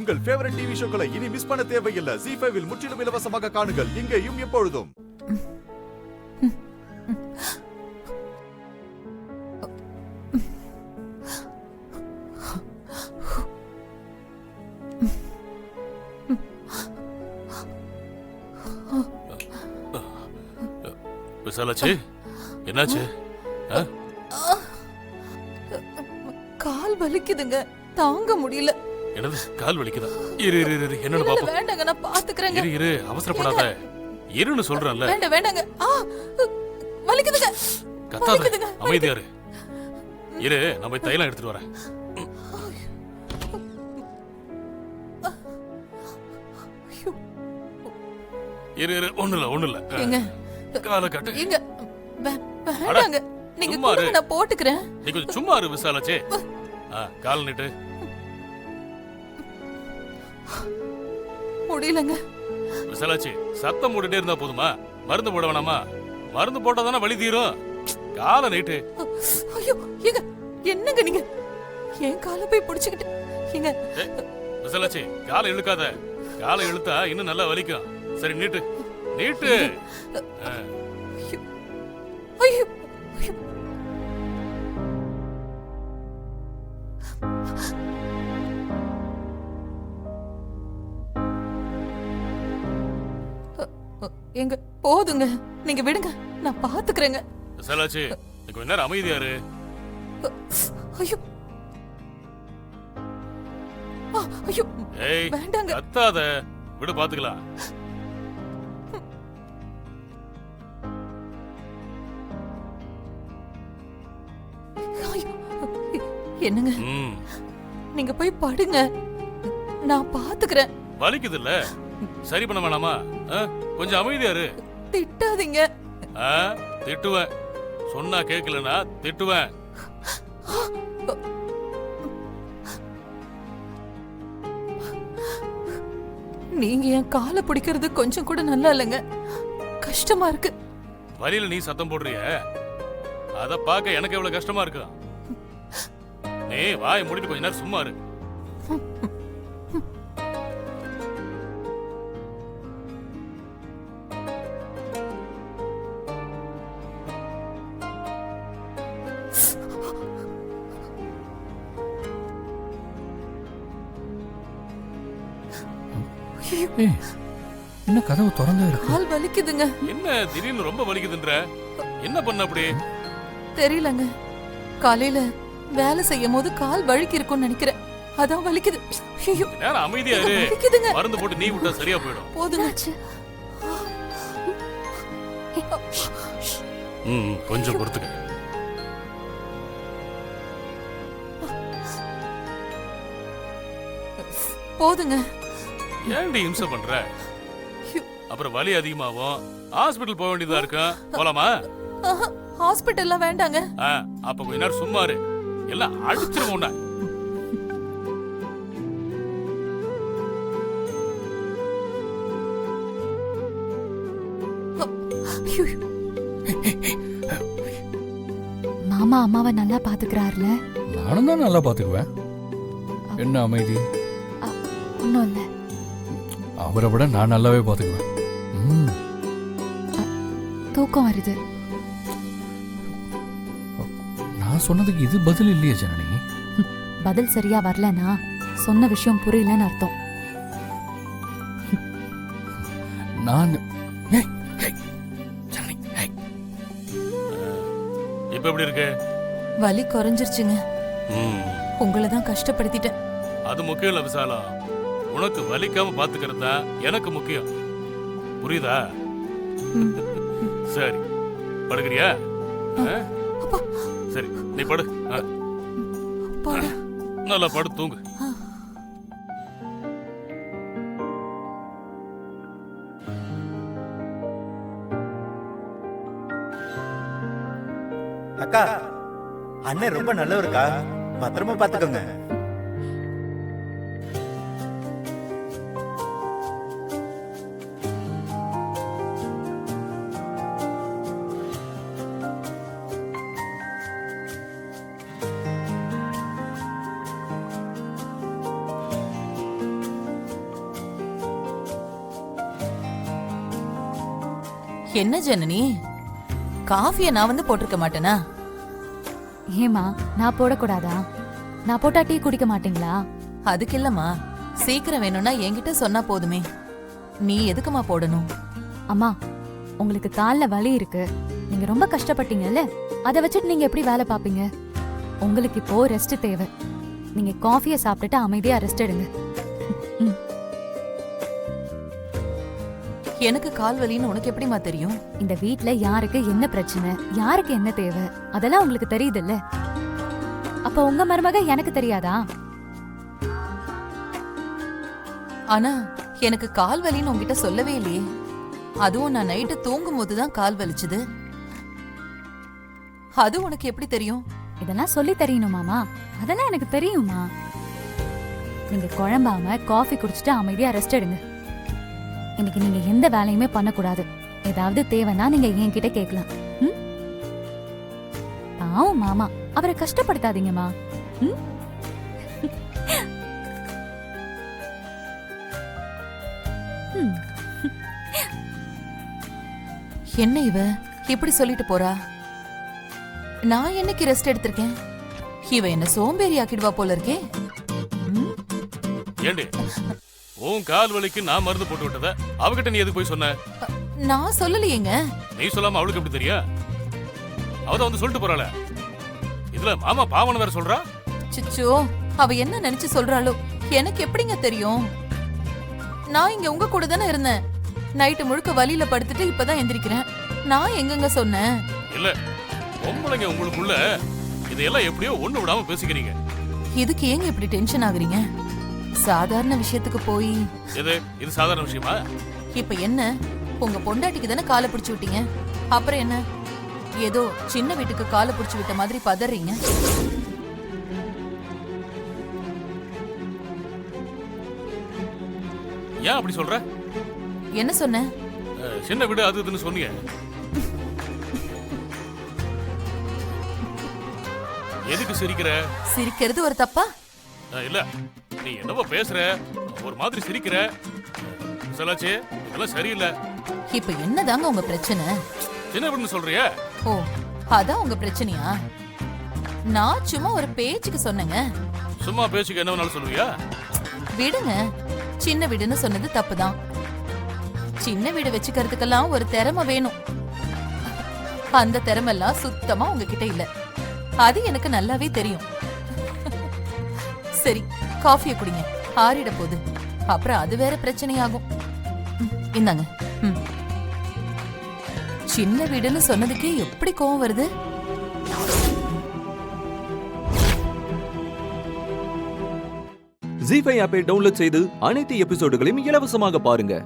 உங்கள் favourite TV ஷோக்களை இனி miss பண்ண தேவையில்லை. ZEE5 இல் முற்றிலும் இலவசமாக காணுங்கள். இங்கேயும் எப்பொழுதும். விசாலாச்சி, என்னாச்சு? கால் வலிக்குதுங்க, தாங்க முடியல. என்னது கால் வலிக்குதா? இரு இரு இரு, என்னன்னு பாப்போம். வேண்டாங்க, நான் பாத்துக்கறேங்க. இரு இரு, அவசரப்படாத. இருன்னு சொல்றேன்ல. வேண்டாங்க. வலிக்குதுங்க. கத்தாத, அமைதியா இரு. இரு, நான் போய் தைலம் எடுத்துட்டு வரேன். இரு இரு, ஒண்ணு இல்ல. எங்க காலை காட்டு. எங்க வேண்டாங்க, நீங்க கூட நான் போட்டுக்கறேன். நீ கொஞ்சம் சும்மா இரு விசாலாச்சி. கால் நீட்டு. முடியலங்க விசாலாச்சி, சத்தம் போட்டுட்டே இருந்தா போதுமா? மருந்து போட வேணாமா? மருந்து போட்டாதானே வலி தீரும். காலை நீட்டு. ஐயோ, எங்க என்னங்க நீங்க என் காலை போய் பிடிச்சுக்கிட்டு? எங்க விசாலாச்சி, காலை இழுக்காத. காலை இழுத்தா இன்னும் நல்லா வலிக்கும். சரி, நீட்டு நீட்டு. ஐயோ, எங்க போதுங்க, நீங்க விடுங்க, நான் பாத்துக்கறேங்க. விசாலாச்சி, நீ கொஞ்ச நேரம் அமைதியா இரு. ஐயோ ஐயோ, ஏய் வேண்டாங்க. கத்தாத, விடு, பாத்துக்கலாம். என்னங்க, நீங்க போய் படுங்க, நான் பாத்துக்கறேன். வலிக்குது இல்ல, சரி பண்ண வேணாமா? கொஞ்சம் அமைதியா இரு. திட்டாதீங்க. திட்டுவேன். சொன்னா கேட்கலனா திட்டுவேன். நீங்க என் காலை பிடிக்கிறது கொஞ்சம் கூட நல்லா இல்லைங்க, கஷ்டமா இருக்கு. வலியில நீ சத்தம் போடுறிய, அத பாக்க எனக்கு எவ்வளவு கஷ்டமா இருக்கு. நீ வாய் மூடிட்டு கொஞ்ச நேரம் சும்மா இரு. என்ன கதவு திறந்தே இருக்கு? கால் வலிக்குதுங்க. என்ன திடீர்னு ரொம்ப வலிக்குதுன்ற? என்ன பண்ண அப்படி? தெரியலங்க, காலையில வேலை செய்யும் போது கால் வழுக்கி இருக்கும்னு நினைக்கிறேன், அதான் வலிக்குது. ஐயோ, நேரம் அமைதியா இரு. வலிக்குதுங்க. மருந்து போட்டு நீ விட்டா சரியா போயிடும். போதுங்க. கொஞ்சம் பொறுத்துக்க. போதுங்க. ஏன்டி இம்சை பண்ற? அப்புறம் வலி அதிகமாகும், ஹாஸ்பிடல் போக வேண்டியதா இருக்கும். போலாமா? ஹாஸ்பிடல்ல வேண்டாங்க. அப்ப கொஞ்ச நேரம் சும்மா இரு, எல்லாம் அடிச்சிருவோம்னா. மாமா அம்மாவை நல்லா பாத்துக்கிறாருல? நானும் தான் நல்லா பாத்துக்குவேன். என்ன அமைதி? ஒன்னும் இல்ல. அவரை விட நான் நல்லாவே பாத்துக்குவேன். தூக்கம் வருது. நான் சொன்னதுக்கு இது பதில் இல்லையே ஜனனி. பதில் சரியா வரலனா சொன்ன விஷயம் புரியலன்னு அர்த்தம். நான் இப்ப எப்படி இருக்கு? வலி குறைஞ்சிருச்சுங்க. உங்களை தான் கஷ்டப்படுத்திட்டேன். அது முக்கியம் இல்ல விசாலா, உனக்கு வலிக்காம பாத்துக்கிறது தான் எனக்கு முக்கியம். புரியுதா? சரி, படுக்கிறியா? சரி, நீ படு. நல்லா படு, தூங்கு. அக்கா, அண்ணன் ரொம்ப நல்லவருக்கா, பத்திரமா பாத்துக்கோங்க. என்ன ஜனனி, காஃபிய நான் வந்து போட்டிருக்க மாட்டேனா? ஏமா நான் போடக்கூடாதா? நான் போட்டா டீ குடிக்க மாட்டீங்களா? அதுக்கு இல்லம்மா, சீக்கிரம் வேணும்னா என்கிட்ட சொன்னா போதுமே. நீ எதுக்குமா போடணும்? அம்மா, உங்களுக்கு கால்ல வலி இருக்கு, நீங்க ரொம்ப கஷ்டப்பட்டீங்கல்ல, அதை வச்சுட்டு நீங்க எப்படி வேலை பாப்பீங்க? உங்களுக்கு இப்போ ரெஸ்ட் தேவை. நீங்க காஃபியை சாப்பிட்டுட்டு அமைதியா ரெஸ்ட் எடுங்க. ம். எனக்கு கால் வலின்னு உனக்கு எப்படிமா தெரியும்? இந்த வீட்ல யாருக்கு என்ன பிரச்சனை, யாருக்கு என்ன தேவை, அதெல்லாம் உங்களுக்கு தெரியுதுல்ல. அப்ப உங்க மருமக எனக்கு தெரியாதா? ஆனா எனக்கு கால் வலின்னு உன்கிட்ட சொல்லவே இல்லையே. அதுவும் நான் நைட்டு தூங்கும் போதுதான் கால் வலிச்சுது. அது உனக்கு எப்படி தெரியும்? இதெல்லாம் சொல்லி தெரியணுமாமா? அதெல்லாம் எனக்கு தெரியுமா. நீங்க குழம்பாம காஃபி குடிச்சிட்டு அமைதியா ரெஸ்ட் எடுங்க. இன்னைக்கு நீங்க எந்த வேலையுமே பண்ணக்கூடாது. ஏதாவது தேவைன்னா நீங்க என்கிட்ட கேட்கலாம். ம்? பாவம் மாமா, அவரை கஷ்டப்படுத்தாதீங்கம்மா. ம்? ம். என்ன இவ இப்படி சொல்லிட்டு போறா? நான் என்னைக்கு ரெஸ்ட் எடுத்திருக்கேன்? இவ என்ன சோம்பேறி ஆக்கிடுவா போல இருக்கே. ம்? ஏண்டி உன் கால் வலிக்கு நான் மருந்து போட்டு விட்டத அவகிட்ட நீ எதுக்கு போய் சொன்ன? நான் சொல்லலையேங்க. நீ சொல்லாம அவளுக்கு எப்படி தெரியா? அவதான் வந்து சொல்லிட்டு போறாள. இதுல மாமா பாவன வேற சொல்றா. சிச்சோ, அவ என்ன நினைச்சு சொல்றாளோ எனக்கு எப்படிங்க தெரியும்? நான் இங்க உங்க கூட தானே இருந்தேன். நைட்டு முழுக்க வலியில படுத்துட்டு இப்பதான் எந்திரிக்கிறேன். நான் எங்கங்க சொன்னேன்? இல்ல, பொம்பளைங்க உங்களுக்குள்ள இதெல்லாம் எப்படியோ ஒண்ணு விடாம பேசிக்கிறீங்க. இதுக்கு ஏங்க இப்படி டென்ஷன் ஆகுறீங்க? சாதாரண விஷயத்துக்கு போய் இது சாதாரண விஷயமா? இப்ப என்ன, உங்க பொண்டாட்டிக்கு தானே காலை பிடிச்சு விட்டீங்க. அப்புறம் என்ன, ஏதோ சின்ன வீட்டுக்கு காலை பிடிச்சு விட்ட மாதிரி பதறீங்க. ஏன் அப்படி சொல்ற? என்ன சொன்ன? சின்ன வீடு அது இதுன்னு சொன்னீங்க. எதுக்கு சிரிக்கிற? சிரிக்கிறது ஒரு தப்பா? இல்ல, நீ என்னவோ பேசுற, ஒரு மாதிரி சிரிக்கிற. சொல்லாச்சே, இதெல்லாம் சரியில்லை. இப்ப என்னதாங்க உங்க பிரச்சனை? சின்ன வீடுன்னு சொல்றிய? ஓ, அதான் உங்க பிரச்சனையா? நான் சும்மா ஒரு பேச்சுக்கு சொன்னேங்க. சும்மா பேச்சுக்கு என்ன வேணாலும் சொல்லுவியா? விடுங்க, சின்ன வீடுன்னு சொன்னது தப்புதான். சின்ன வீடு வச்சுக்கிறதுக்கெல்லாம் ஒரு திறமை வேணும். அந்த திறமெல்லாம் சுத்தமா உங்ககிட்ட இல்ல. அது எனக்கு நல்லாவே தெரியும். சரி, காஃபியை குடிங்க, ஆறிட போகுது. அப்புறம் அது வேற பிரச்சனையாகும். இந்தாங்க. சின்ன வீடுன்னு சொன்னதுக்கே எப்படி கோவம் வருது? ஜீ5 ஆப்பை டவுன்லோட் செய்து அனைத்து எபிசோடுகளையும் இலவசமாக பாருங்க.